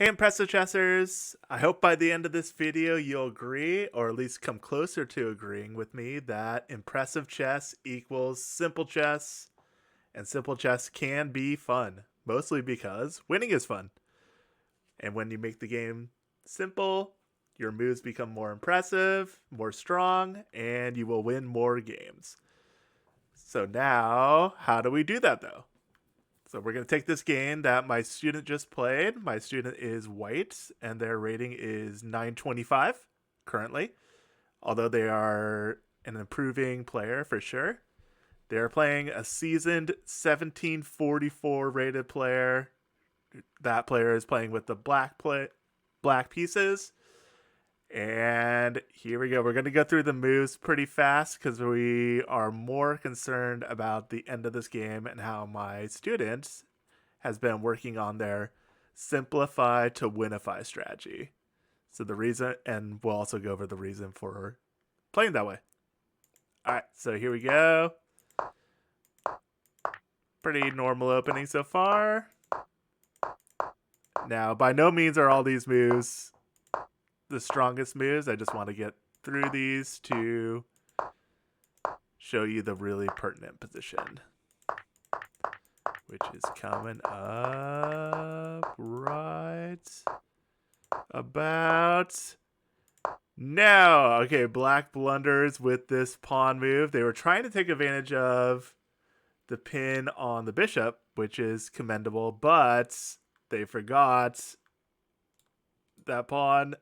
Hey, Impressive Chessers! I hope by the end of this video you'll agree, or at least come closer to agreeing with me, that impressive chess equals simple chess, and simple chess can be fun, mostly because winning is fun. And when you make the game simple, your moves become more impressive, more strong, and you will win more games. So now, how do we do that though? So we're going to take this game that my student just played. My student is white, and their rating is 925 currently, although they are an improving player for sure. They're playing a seasoned 1744 rated player. That player is playing with the black pieces. And here we go. We're going to go through the moves pretty fast because we are more concerned about the end of this game and how my student has been working on their simplify to Winify strategy. So the reason, and we'll also go over the reason for playing that way. All right, so here we go. Pretty normal opening so far. Now, by no means are all these moves the strongest moves. I just want to get through these to show you the really pertinent position, which is coming up right about now. Okay, black blunders with this pawn move. They were trying to take advantage of the pin on the bishop, which is commendable, but they forgot that pawn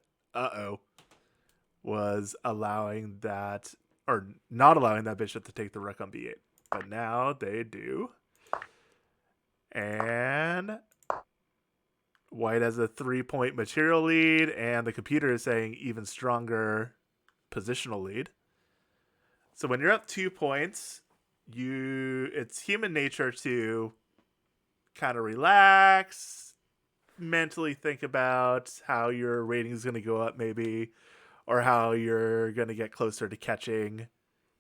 was allowing that, or not allowing that bishop to take the rook on b8. But now they do. And white has a 3-point material lead, and the computer is saying even stronger positional lead. So when you're up 2 points, it's human nature to kind of relax, mentally think about how your rating is going to go up maybe, or how you're going to get closer to catching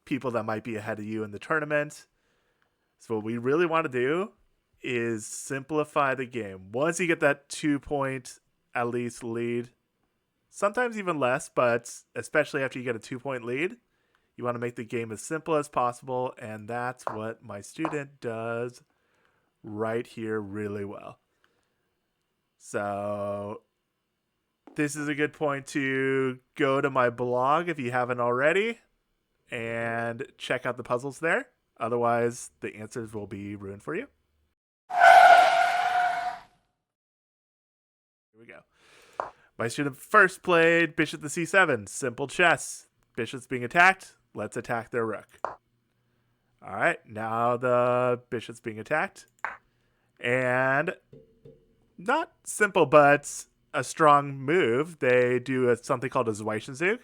people that might be ahead of you in the tournament. So what we really want to do is simplify the game. Once you get that 2-point at least lead, sometimes even less, but especially after you get a 2-point lead, you want to make the game as simple as possible, and that's what my student does right here really well. So this is a good point to go to my blog if you haven't already and check out the puzzles there. Otherwise, the answers will be ruined for you. Here we go. My student first played bishop to c7. Simple chess. Bishop's being attacked. Let's attack their rook. All right, now the bishop's being attacked. And not simple, but a strong move. They do something called a Zwischenzug,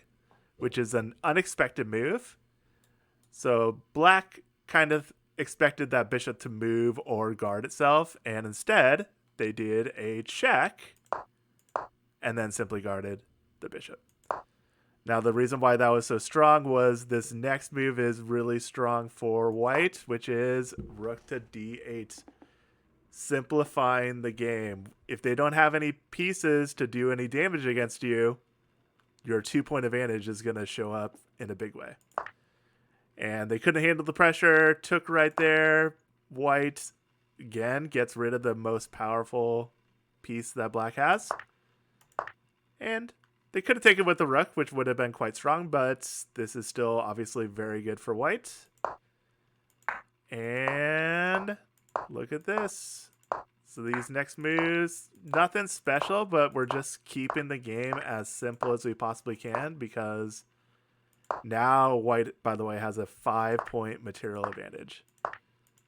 which is an unexpected move. So black kind of expected that bishop to move or guard itself, and instead they did a check and then simply guarded the bishop. Now the reason why that was so strong was this next move is really strong for white, which is rook to d8. Simplifying the game. If they don't have any pieces to do any damage against you, your 2-point advantage is going to show up in a big way. And they couldn't handle the pressure, took right there. White, again, gets rid of the most powerful piece that black has. And they could have taken with the rook, which would have been quite strong, but this is still obviously very good for white. And look at this. So these next moves, nothing special, but we're just keeping the game as simple as we possibly can because now white, by the way, has a 5-point material advantage.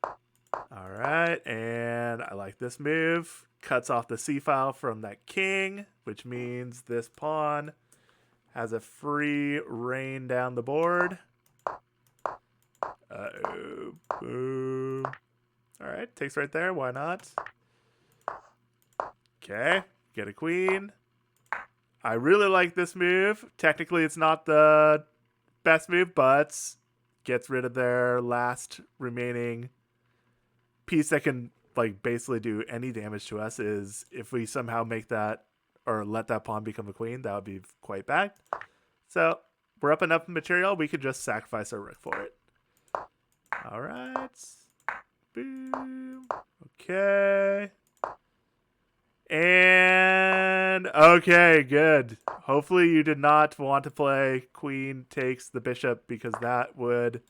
All right, and I like this move. Cuts off the c-file from that king, which means this pawn has a free reign down the board. Uh-oh. Boom. All right, takes right there. Why not? Okay, get a queen. I really like this move. Technically, it's not the best move, but gets rid of their last remaining piece that can like basically do any damage to us. Is if we somehow make that or let that pawn become a queen. That would be quite bad. So we're up enough material. We could just sacrifice our rook for it. All right. Boom. Okay. And okay, good. Hopefully you did not want to play queen takes the bishop, because that would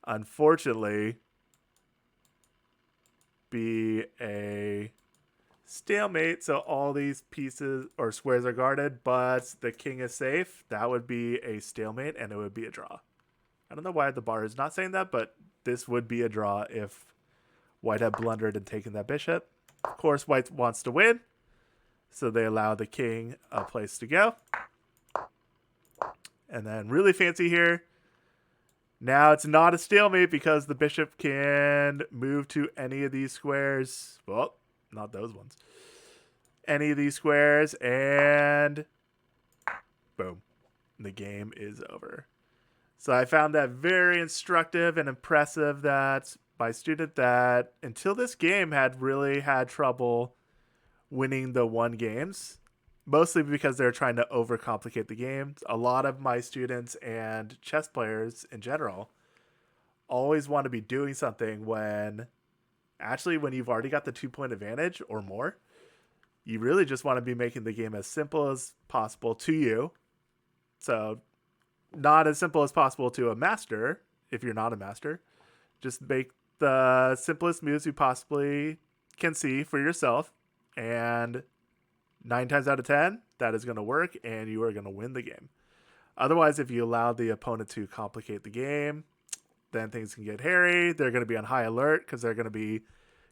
unfortunately be a stalemate. So all these pieces or squares are guarded, but the king is safe. That would be a stalemate and it would be a draw. I don't know why the bar is not saying that, but this would be a draw if white had blundered and taken that bishop. Of course, white wants to win, so they allow the king a place to go. And then really fancy here. Now it's not a stalemate because the bishop can move to any of these squares. Well, not those ones. Any of these squares, and boom. The game is over. So I found that very instructive and impressive that my student that until this game had really had trouble winning the one games, mostly because they're trying to overcomplicate the game. A lot of my students and chess players in general always want to be doing something when you've already got the 2-point advantage or more. You really just want to be making the game as simple as possible to you. So not as simple as possible to a master if you're not a master. Just make the simplest moves you possibly can see for yourself, and 9 times out of 10 that is going to work and you are going to win the game. Otherwise, if you allow the opponent to complicate the game, then things can get hairy. They're going to be on high alert because they're going to be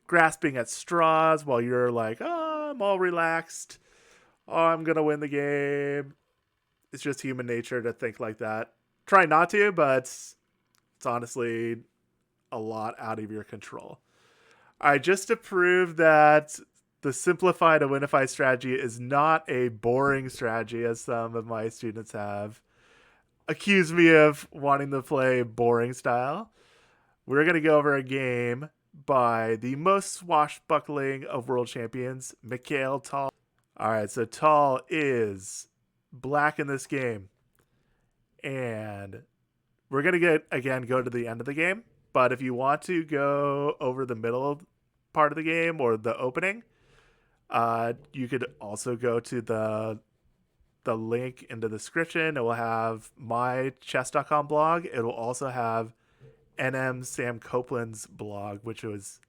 grasping at straws while you're like, oh, I'm all relaxed. Oh, I'm going to win the game. It's just human nature to think like that. Try not to, but it's honestly a lot out of your control. All right, just to prove that the simplified Winify strategy is not a boring strategy, as some of my students have accused me of wanting to play boring style, we're going to go over a game by the most swashbuckling of world champions, Mikhail Tal. All right, so Tal is black in this game. And we're going to go to the end of the game. But if you want to go over the middle part of the game or the opening, you could also go to the link in the description. It will have my chess.com blog. It will also have NM Sam Copeland's blog, which was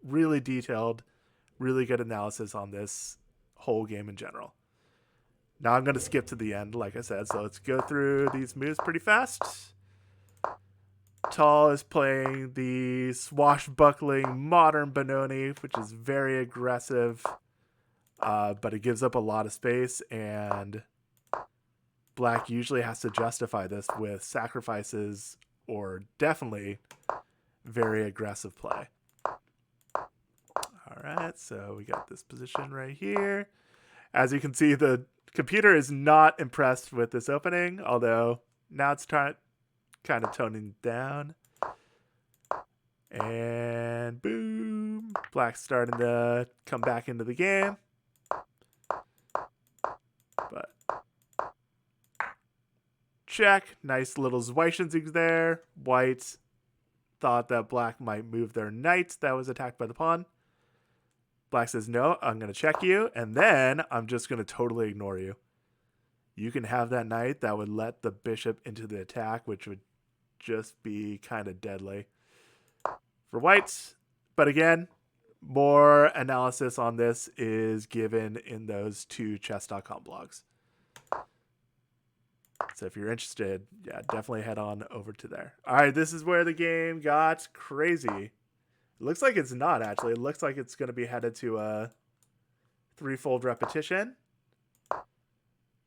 really detailed, really good analysis on this whole game in general. Now I'm going to skip to the end, like I said, so let's go through these moves pretty fast. Tal is playing the swashbuckling modern Benoni, which is very aggressive, but it gives up a lot of space, and black usually has to justify this with sacrifices or definitely very aggressive play. All right, so we got this position right here. As you can see, the computer is not impressed with this opening, although now it's kind of toning down. And boom, black's starting to come back into the game. But check, nice little Zweichensieg there. White thought that black might move their knight that was attacked by the pawn. Black says, no, I'm going to check you, and then I'm just going to totally ignore you. You can have that knight. That would let the bishop into the attack, which would just be kind of deadly for whites. But again, more analysis on this is given in those 2 chess.com blogs. So if you're interested, yeah, definitely head on over to there. All right, this is where the game got crazy. It looks like it's not, actually. It looks like it's going to be headed to a 3-fold repetition.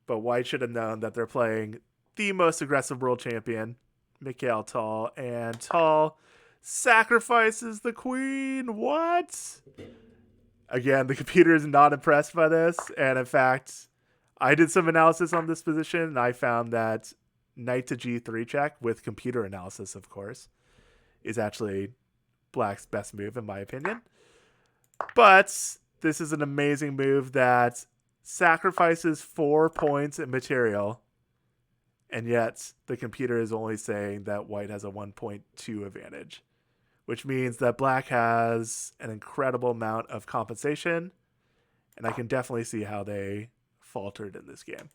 But white should have known that they're playing the most aggressive world champion, Mikhail Tal. And Tal sacrifices the queen. What? Again, the computer is not impressed by this. And in fact, I did some analysis on this position, and I found that knight to g3 check, with computer analysis, of course, is actually black's best move in my opinion. But this is an amazing move that sacrifices 4 points in material, and yet the computer is only saying that white has a 1.2 advantage, which means that black has an incredible amount of compensation, and I can definitely see how they faltered in this game.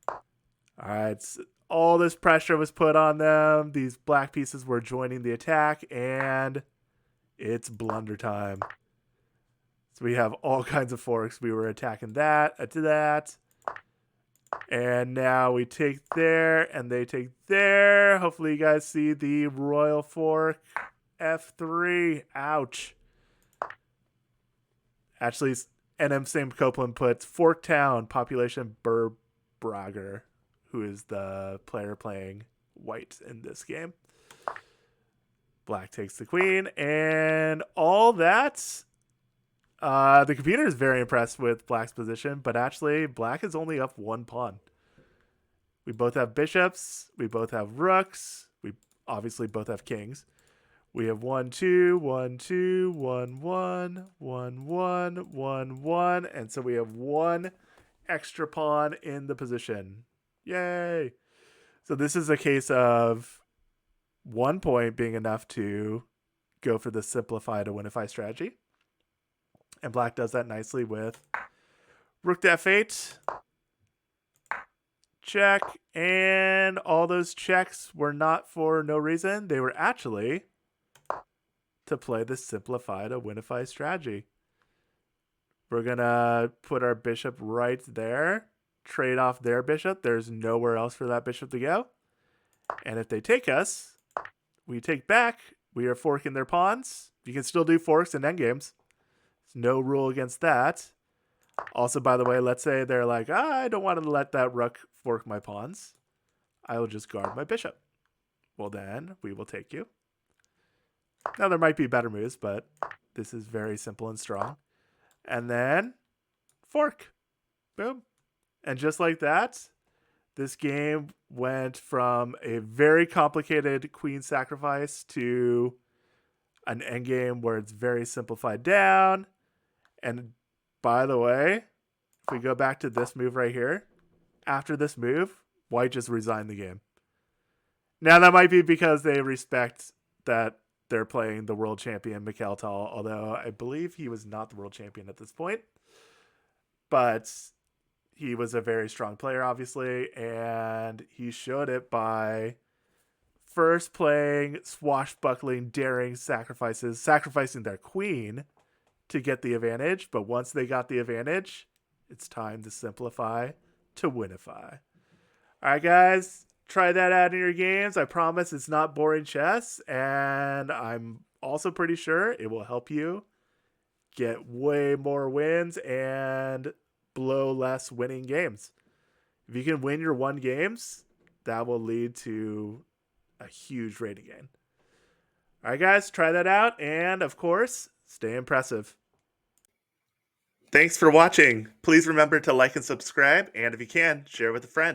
All right, so all this pressure was put on them. These black pieces were joining the attack, and it's blunder time. So we have all kinds of forks. We were attacking that, and now we take there, and they take there. Hopefully you guys see the royal fork. F3. Ouch. Actually, NM Sam Copeland puts Forktown, population Burbrager, who is the player playing white in this game. Black takes the queen, and all that. The computer is very impressed with black's position, but actually, black is only up 1 pawn. We both have bishops. We both have rooks. We obviously both have kings. We have 1, 2, 1, 2, 1, 1, 1, 1, 1, 1. And so we have 1 extra pawn in the position. Yay. So this is a case of 1 point being enough to go for the simplify to Winify strategy. And black does that nicely with rook to f8. Check. And all those checks were not for no reason. They were actually to play the simplify to Winify strategy. We're going to put our bishop right there. Trade off their bishop. There's nowhere else for that bishop to go. And if they take us, we take back. We are forking their pawns. You can still do forks in endgames. There's no rule against that. Also, by the way, let's say they're like, I don't want to let that rook fork my pawns. I will just guard my bishop. Well, then we will take you. Now, there might be better moves, but this is very simple and strong. And then fork. Boom. And just like that, this game went from a very complicated queen sacrifice to an endgame where it's very simplified down. And by the way, if we go back to this move right here, after this move, white just resigned the game. Now, that might be because they respect that they're playing the world champion, Mikhail Tal, although I believe he was not the world champion at this point. But he was a very strong player, obviously, and he showed it by first playing swashbuckling, daring sacrifices, sacrificing their queen to get the advantage. But once they got the advantage, it's time to simplify to Winify. All right, guys. Try that out in your games. I promise it's not boring chess, and I'm also pretty sure it will help you get way more wins and blow less winning games. If you can win your 1 games, that will lead to a huge rating gain. All right, guys, try that out, and of course, stay impressive. Thanks for watching. Please remember to like and subscribe, and if you can, share with a friend.